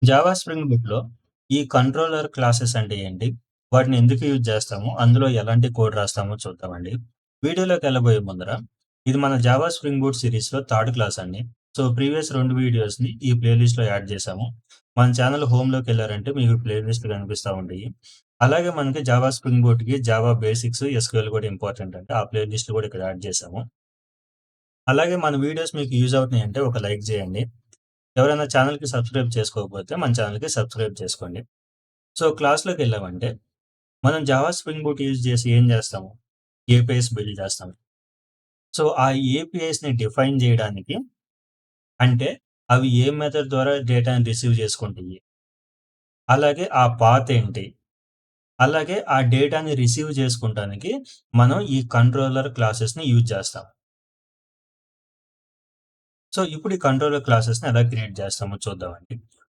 Java spring బూట్‌లో ఈ controller classes అంటే ఏంటి? వాటిని ఎందుకు యూజ్ చేస్తాము? అందులో ఎలాంటి కోడ్ రాస్తామో చూద్దామండి. వీడియోలోకెళ్ళబోయే ముందర ఇది మన జావా స్ప్రింగ్ బూట్ సీరీస్‌లో థర్డ్ క్లాస్ అండి. సో, ప్రీవియస్ 2 వీడియోస్‌ని ఈ ప్లే లిస్ట్‌లో యాడ్ చేశాము. మన ఛానల్ హోమ్‌లోకెళ్లారంటే మీకు ప్లే లిస్ట్‌లు కనిపిస్తా ఉంటాయి. అలాగే మనకి జావా స్ప్రింగ్ బూట్‌కి జావా బేసిక్స్, ఎస్‌క్యూఎల్ కూడా ఇంపార్టెంట్ అంటే ఆ ప్లే లిస్ట్ కూడా ఇక్కడ యాడ్ చేశాము. అలాగే మన వీడియోస్ మీకు యూజ్ అవుతున్నాయంటే ఒక లైక్ చేయండి. ఎవరైనా ఛానెల్‌కి సబ్స్క్రైబ్ చేసుకోకపోతే మన ఛానెల్‌కి సబ్స్క్రైబ్ చేసుకోండి. సో, క్లాస్‌లోకెళ్ళామంటే మనం జావా స్ప్రింగ్ బూట్ యూజ్ చేసి ఏం చేస్తాము? ఏపీఐస్ బిల్డ్ చేస్తాం. సో, ఆ ఏపీఐస్‌ని డిఫైన్ చేయడానికి అంటే అవి ఏ మెథడ్ ద్వారా డేటాని రిసీవ్ చేసుకుంటాయి. అలాగే ఆ పాత్ ఏంటి? అలాగే ఆ డేటాని రిసీవ్ చేసుకుంటానికి మనం ఈ కంట్రోలర్ క్లాసెస్‌ని యూజ్ చేస్తాం. సో, ఇప్పుడు ఈ కంట్రోలర్ క్లాసెస్‌ని ఎలా క్రియేట్ చేస్తామో చూద్దామండి.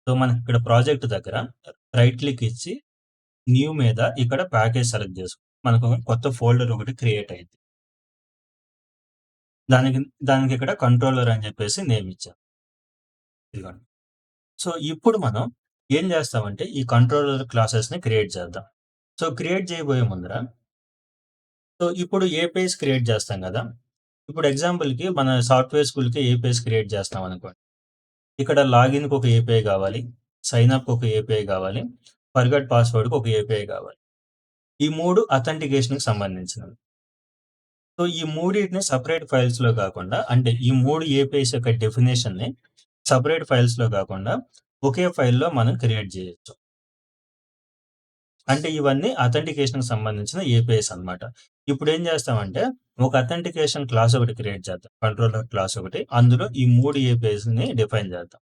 సో, మనకిక్కడ ప్రాజెక్ట్ దగ్గర రైట్ క్లిక్ ఇచ్చి న్యూ మీద ఇక్కడ ప్యాకేజ్ సెలెక్ట్ చేసుకో. మనకు ఒక కొత్త ఫోల్డర్ ఒకటి క్రియేట్ అయింది. దానికి దానికిక్కడ కంట్రోలర్ అని చెప్పేసి నేమ్ ఇచ్చాం. ఇదిగోండి. సో, ఇప్పుడు మనం ఏం చేస్తామంటే ఈ కంట్రోలర్ క్లాసెస్‌ని క్రియేట్ చేద్దాం. సో, క్రియేట్ చేయబోయే ముందర సో, ఇప్పుడు ఏపీఐస్ క్రియేట్ చేస్తాం గదా! ఇప్పుడు ఎగ్జాంపుల్‌కి మన సాఫ్ట్‌వేర్ స్కూల్‌కి ఏపీఐస్ క్రియేట్ చేస్తామనుకోండి. ఇక్కడ లాగిన్‌కి ఒక ఏపీఐ కావాలి. సైన్ అప్‌కి ఒక ఏపీఐ కావాలి. ఫర్గాట్ పాస్వర్డ్‌కి ఒక ఏపీఐ కావాలి. ఈ 3 అథెంటికేషన్‌కి సంబంధించినవి. సో, ఈ మూడిటిని సెపరేట్ ఫైల్స్‌లో గాకుండా అంటే ఈ 3 ఏపీఐస్ యొక్క డెఫినిషన్‌ని సెపరేట్ ఫైల్స్‌లో గాకుండా ఒకే ఫైల్‌లో మనం క్రియేట్ జేయొచ్చు. అంటే ఇవన్నీ అథెంటికేషన్‌కి సంబంధించిన ఏపీఐస్ అన్నమాట. ఇప్పుడేం జేస్తామంటే ఒక అథెంటికేషన్ క్లాస్ ఒకటి క్రియేట్ చేద్దాం. కంట్రోలర్ క్లాస్ ఒకటి. అందులో ఈ 3 ఏపీఐస్‌ని డిఫైన్ చేద్దాం.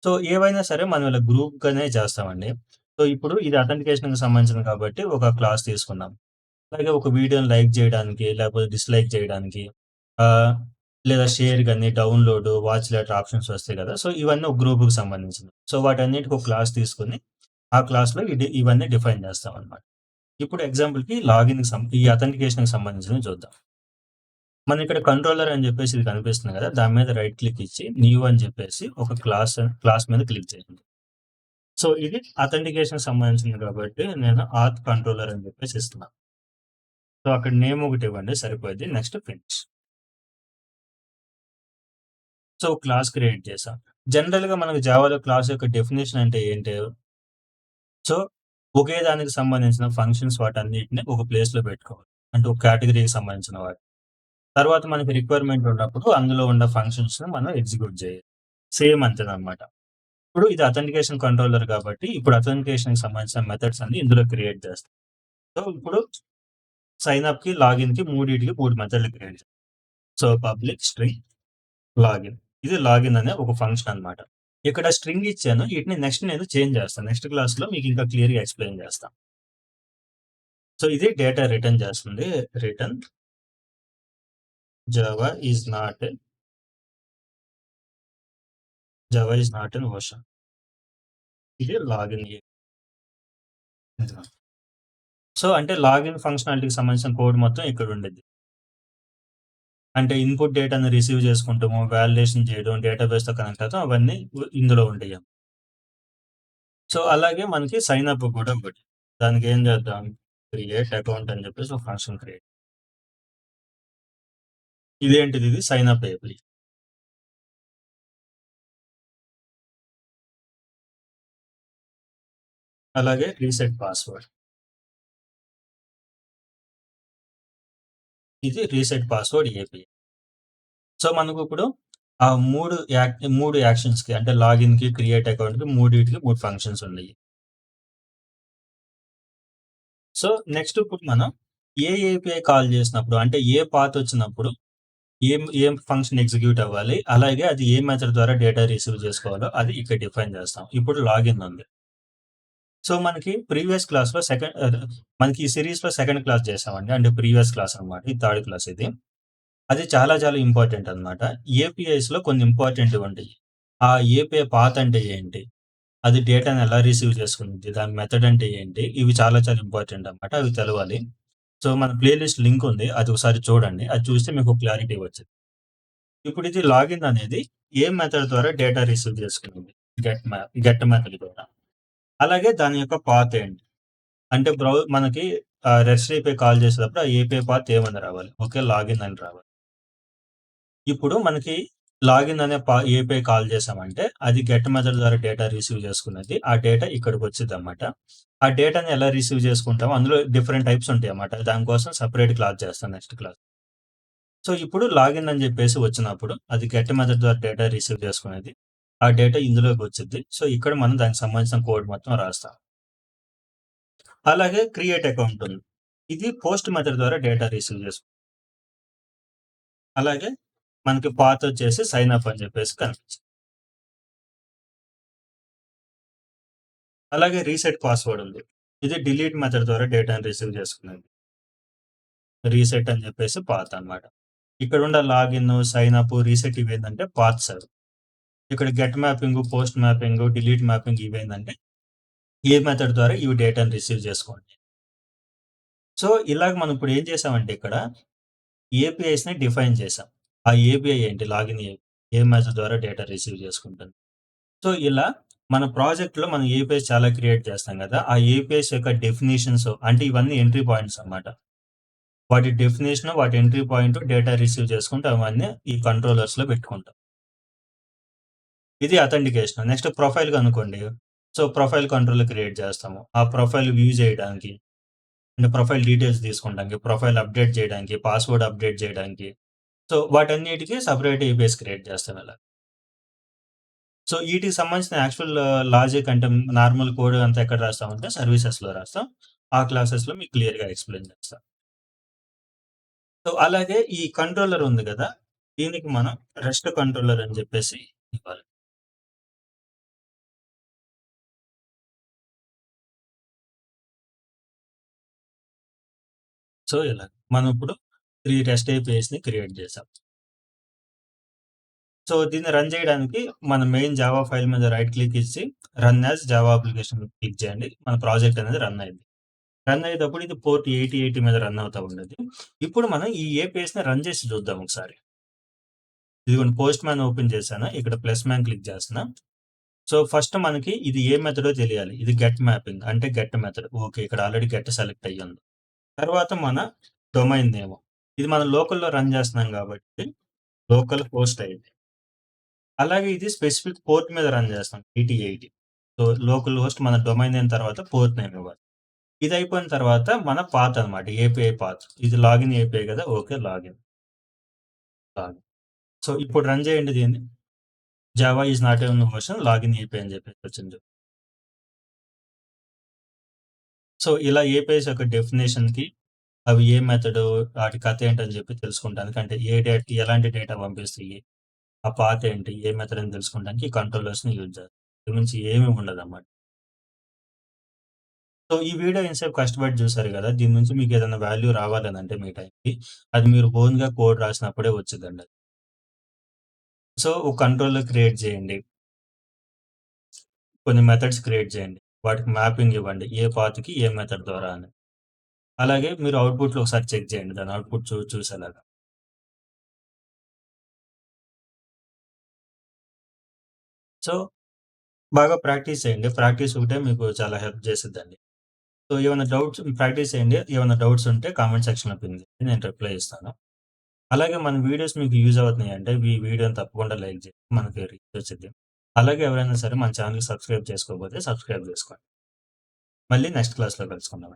సో, ఏవైనా సరే మనం ఇలా గ్రూప్‌గానే చేస్తామండి. సో, ఇప్పుడు ఇది అథెంటికేషన్‌కి సంబంధించింది కాబట్టి ఒక క్లాస్ తీసుకున్నాం. అలాగే ఒక వీడియోని లైక్ జేయడానికి, లేకపోతే డిస్‌లైక్ చేయడానికి ఆహ్, లేదా షేర్ గాని, డౌన్‌లోడ్, వాచ్ లెటర్ ఆప్షన్స్ వస్తాయి గదా! సో, ఇవన్నీ ఒక గ్రూప్‌కి సంబంధించినవి. సో, వాటన్నిటికి ఒక క్లాస్ తీసుకొని, ఆ క్లాస్‌లో ఇవన్నీ డిఫైన్ చేస్తామనమాట. ఇప్పుడు ఎగ్జాంపుల్‌కి ఈ అథెంటికేషన్‌కి సంబంధించినవి చూద్దాం. మనం ఇక్కడ కంట్రోలర్ అని జెప్పేసి ఇది కనిపిస్తుంది గదా! దాని మీద రైట్ క్లిక్ ఇచ్చి, న్యూ అని చెప్పేసి ఒక క్లాస్ మీద క్లిక్ చేయండి. సో, ఇది అథెంటికేషన్‌కి సంబంధించింది కాబట్టి నేను ఆత్ కంట్రోలర్ అని జెప్పేసి ఇస్తున్నా. సో, అక్కడ నేమ్ ఒకటి ఇవ్వండి సరిపోద్ది. Next finish. So, class create చేశాం. జనరల్‌గా మనకు జావాలో క్లాస్ యొక్క డెఫినిషన్ అంటే ఏంటి? సో, ఒకే దానికి సంబంధించిన ఫంక్షన్స్ వాటన్నిటిని ఒక ప్లేస్‌లో పెట్టుకోవాలి. అంటే ఒక కేటగరీకి సంబంధించిన వాటి. తర్వాత మనకి రిక్వైర్మెంట్ ఉన్నప్పుడు అందులో ఉన్న ఫంక్షన్స్‌ని మనం ఎగ్జిక్యూట్ చేయాలి. సేమ్ అంతేననమాట. ఇప్పుడు ఇది అథెంటికేషన్ కంట్రోలర్ కాబట్టి ఇప్పుడు అథెంటికేషన్‌కి సంబంధించిన మెథడ్స్ అన్ని ఇందులో క్రియేట్ చేస్తాం. సో, ఇప్పుడు సైన్ అప్‌కి, లాగిన్‌కి మూడిటికి 3 మెథడ్‌లు క్రియేట్ చేస్తాం. So, public string login. ఇది లాగిన్ అనే ఒక ఫంక్షన్ అన్నమాట. ఇక్కడ స్ట్రింగ్ ఇచ్చాను. ఈటిని నెక్స్ట్ నేను చేంజ్ చేస్తాను. నెక్స్ట్ క్లాస్‌లో మీకు ఇంకా క్లియర్‌గా ఎక్స్‌ప్లెయిన్ చేస్తా. సో, ఇది డేటా రిటర్న్ చేస్తుంది. Return Java is not Java is not an ocean. ఇది లాగిన్ సో, అంటే లాగిన్ ఫంక్షనాలిటీకి సంబంధించిన కోడ్ మొత్తం ఇక్కడ ఉండిద్ది. అంటే ఇన్‌పుట్ డేటాను రిసీవ్ చేసుకుంటము, వాలిడేషన్ చేయడం, డేటాబేస్‌తో కనెక్ట్ అవ్వడం అవన్నీ ఇందులో ఉంటాయి. సో, అలాగే మనకి సైన్ అప్ కూడా ఒకటి. దానికేం చేద్దాం? క్రియేట్ అకౌంట్ అని చెప్పేసి ఒక ఫంక్షన్ క్రియేట్. ఇదేంటిది ఇది సైన్ అప్ ఏపీ. అలాగే రీసెట్ పాస్వర్డ్. ఇది రీసెట్ పాస్వర్డ్ ఏపీ. సో, మనకిప్పుడు ఆ 3 యాక్షన్స్‌కి అంటే లాగిన్‌కి, క్రియేట్ అకౌంట్‌కి మూడిటికి 3 ఫంక్షన్స్ ఉన్నాయి. సో, నెక్స్ట్ ఇప్పుడు మనం ఏ ఏపీఐ కాల్ చేసినప్పుడు అంటే ఏ పాత్ వచ్చినప్పుడు ఏం ఫంక్షన్ ఎగ్జిక్యూట్ అవ్వాలి. అలాగే అది ఏ మెథడ్ ద్వారా డేటా రిసీవ్ చేసుకోవాలో అది ఇక్కడ డిఫైన్ చేస్తాం. ఇప్పుడు లాగిన్ ఉంది. సో, మనకి ప్రీవియస్ క్లాస్‌లో మనకి ఈ సీరీస్‌లో సెకండ్ క్లాస్ చేసామండి. అంటే ప్రీవియస్ క్లాస్ అన్నమాట. ఇది థర్డ్ క్లాస్ ఇది. అది చాలా చాలా ఇంపార్టెంట్ అన్నమాట. ఏపీఐస్‌లో కొన్ని ఇంపార్టెంట్‌వి ఉంటాయి. ఆ ఏపీఐ పాత్ అంటే ఏంటి? అది డేటాను ఎలా రిసీవ్ చేసుకుంది? దాని మెథడ్ అంటే ఏంటి? ఇవి చాలా చాలా ఇంపార్టెంట్ అన్నమాట. అవి తెలవాలి. సో, మన ప్లే లిస్ట్ లింక్ ఉంది. అది ఒకసారి చూడండి. అది చూస్తే మీకు క్లారిటీ వచ్చిద్ది. ఇప్పుడు ఇది లాగిన్ అనేది ఏ మెథడ్ ద్వారా డేటా రిసీవ్ చేసుకునింది? గెట్ మెథడ్ ద్వారా. అలాగే దాని యొక్క పాత్ ఏంటి? అంటే మనకి రెస్ట్ ఏపీఐ కాల్ చేసేటప్పుడు ఆ ఏపీఐ పాత్ ఏమని రావాలి? ఓకే. లాగిన్ అని రావాలి. ఇప్పుడు మనకి లాగిన్ అనే ఏపీఐ కాల్ చేసామంటే అది గెట్ మెథడ్ ద్వారా డేటా రిసీవ్ చేసుకున్నది. ఆ డేటా ఇక్కడికొచ్చిద్దనమాట. ఆ డేటాని ఎలా రిసీవ్ చేసుకుంటామో అందులో డిఫరెంట్ టైప్స్ ఉంటాయన్నమాట. దానికోసం సెపరేట్ క్లాస్ చేస్తాను నెక్స్ట్ క్లాస్. సో, ఇప్పుడు లాగిన్ అని జెప్పేసి వచ్చినప్పుడు అది గెట్ మెథడ్ ద్వారా డేటా రిసీవ్ చేసుకునేది. ఆ డేటా ఇందులోకొచ్చిద్ది. సో, ఇక్కడ మనం దానికి సంబంధించిన కోడ్ మొత్తం రాస్తాం. అలాగే క్రియేట్ అకౌంట్ ఉంది. ఇది పోస్ట్ మెథడ్ ద్వారా డేటా రిసీవ్ అలాగే మనకి పాత్ వచ్చేసి సైన్ అప్ అని జెప్పేసి కనిపిస్తుంది. అలాగే రీసెట్ పాస్వర్డ్ ఉంది. ఇది డిలీట్ మెథడ్ ద్వారా డేటాను రిసీవ్ చేసుకునేది. రీసెట్ అని జెప్పేసి పాత్ అన్నమాట. ఇక్కడున్న లాగిన్, సైన్ అప్, రీసెట్ ఇవేందంటే పాత్స్ అవి. ఇక్కడ get mapping, post mapping, delete mapping ఇవేందంటే ఏ మెథడ్ ద్వారా ఇవి డేటాను రిసీవ్ చేసుకోండి. సో, ఇలాగ మనం ఇప్పుడు ఏం చేసామంటే ఇక్కడ ఏపీఐస్‌ని డిఫైన్ చేసాం. ఆ ఏపీఐ ఏంటి? లాగిన్ ఏ మెథడ్ ద్వారా డేటా రిసీవ్ చేసుకుంటుంది. సో, ఇలా మన ప్రాజెక్ట్‌లో మనం ఏపీఐస్ చాలా క్రియేట్ చేస్తాం గదా! ఆ ఏపీఐస్ యొక్క డెఫినిషన్స్ అంటే ఇవన్నీ ఎంట్రీ పాయింట్స్ అన్నమాట. వాటి డెఫినిషన్, వాటి ఎంట్రీ పాయింట్, డేటా రిసీవ్ చేసుకుంటూ అవన్నీ ఈ కంట్రోలర్స్‌లో పెట్టుకుంటాం. ఇది అథెంటికేషన్. నెక్స్ట్ ప్రొఫైల్‌కనుకోండి. సో, ప్రొఫైల్ కంట్రోలర్ క్రియేట్ చేస్తాము. ఆ ప్రొఫైల్ వ్యూ చేయడానికి, అంటే ప్రొఫైల్ డీటెయిల్స్ తీసుకుంటానికి, ప్రొఫైల్ అప్డేట్ చేయడానికి, పాస్వర్డ్ అప్డేట్ చేయడానికి. సో, వాటన్నిటికి సెపరేట్ ఏపీఐస్ క్రియేట్ చేస్తాం ఇలా. సో, ఈటికి సంబంధించిన యాక్చువల్ లాజిక్ అంటే నార్మల్ కోడ్ అంతా ఎక్కడ రాస్తామంటే సర్వీసెస్‌లో రాస్తాం. ఆ క్లాసెస్‌లో మీకు క్లియర్‌గా ఎక్స్‌ప్లెయిన్ చేస్తా. సో, అలాగే ఈ కంట్రోలర్ ఉంది గదా! దీనికి మనం రెస్ట్ కంట్రోలర్ అని చెప్పేసి ఇవ్వాలి. సో, ఇలా మనం ఇప్పుడు 3 రెస్ట్ ఏపీఐస్‌ని క్రియేట్ చేసాం. సో, దీన్ని రన్ చేయడానికి మన మెయిన్ జావా ఫైల్ మీద రైట్ క్లిక్ ఇచ్చి run as Java application click చేయండి. మన ప్రాజెక్ట్ అనేది రన్ అయ్యిద్ది. రన్ అయ్యేటప్పుడు ఇది పోర్ట్ 8080 మీద రన్ అవుతా ఉండేది. ఇప్పుడు మనం ఈ ఏపీఎస్‌ని రన్ చేసి చూద్దాం ఒకసారి. ఇదిగోండి పోస్ట్ మ్యాన్ ఓపెన్ చేశాను. ఇక్కడ ప్లస్ మ్యాన్ క్లిక్ చేస్తున్నా. సో, ఫస్ట్ మనకి ఇది ఏ మెథడో తెలియాలి. ఇది గెట్ మ్యాపింగ్ అంటే గెట్ మెథడ్. ఓకే. ఇక్కడ ఆల్రెడీ గెట్ సెలెక్ట్ అయ్యింది. తర్వాత మన డొమైన్ నేమ్. ఇది మనం లోకల్‌లో రన్ చేస్తున్నాం కాబట్టి లోకల్ హోస్ట్ ఐడి. అలాగే ఇది స్పెసిఫిక్ పోర్ట్ మీద రన్ చేస్తాం 8080. సో, లోకల్ హోస్ట్ మన డొమైన్ నేమ్ తర్వాత పోర్ట్ నేమ్ ఇవ్వాలి. ఇది అయిపోయిన తర్వాత మన పాత్ అన్నమాట. API path. ఇది లాగిన్ ఏపీఐ కదా! ఓకే. లాగిన్. సో, ఇప్పుడు రన్ చేయండి దీన్ని. Java is not a version login API అని చెప్పేసి వచ్చింది. సో, ఇలా ఏపీఐస్ యొక్క డెఫినిషన్‌కి అవి ఏ మెథడు, వాటి కథ ఏంటని చెప్పి తెలుసుకుంటానికి అంటే ఎలాంటి డేటా పంపిస్తాయి, ఆ పాత్ ఏంటి, ఏ మెథడ్ అని తెలుసుకోవడానికి ఈ కంట్రోలర్స్‌ని యూజ్ చేస్తాం. ఇంతకు మించి ఏమి ఉండదన్నమాట. సో, ఈ వీడియో ఇంతసేపు కష్టపడి చూసారు గదా! దీని నుంచి మీకేదైనా వాల్యూ రావాలనంటే మీ టైంకి, అది మీరు ఓన్‌గా కోడ్ రాసినప్పుడే వచ్చిద్దండి. సో, ఒక కంట్రోలర్ క్రియేట్ చేయండి. కొన్ని మెథడ్స్ క్రియేట్ చేయండి. వాటికి మ్యాపింగ్ ఇవ్వండి. ఏ పాత్‌కి ఏ మెథడ్ ద్వారా అని. అలాగే మీరు అవుట్‌పుట్‌లో ఒకసారి చెక్ చేయండి. దాని అవుట్‌పుట్ చూసేలాగా. సో, బాగా ప్రాక్టీస్ చేయండి. ప్రాక్టీస్ ఒకటే మీకు చాలా హెల్ప్ చేసిద్దండి. సో, ఏమైనా డౌట్స్ ప్రాక్టీస్ చేయండి. ఏమైనా డౌట్స్ ఉంటే కామెంట్ సెక్షన్‌లో పింగ్ చేయండి. నేను రిప్లై ఇస్తాను. అలాగే మన వీడియోస్ మీకు యూజ్ అవుతున్నాయంటే ఈ వీడియోని తప్పకుండా లైక్ చేయండి. మనకి రీచ్ వచ్చిద్ది. అలాగే ఎవరైనా సరే మన ఛానెల్‌కి సబ్స్క్రైబ్ చేసుకోకపోతే సబ్స్క్రైబ్ చేసుకోండి. మళ్ళీ నెక్స్ట్ క్లాస్‌లో కలుసుకుందాం.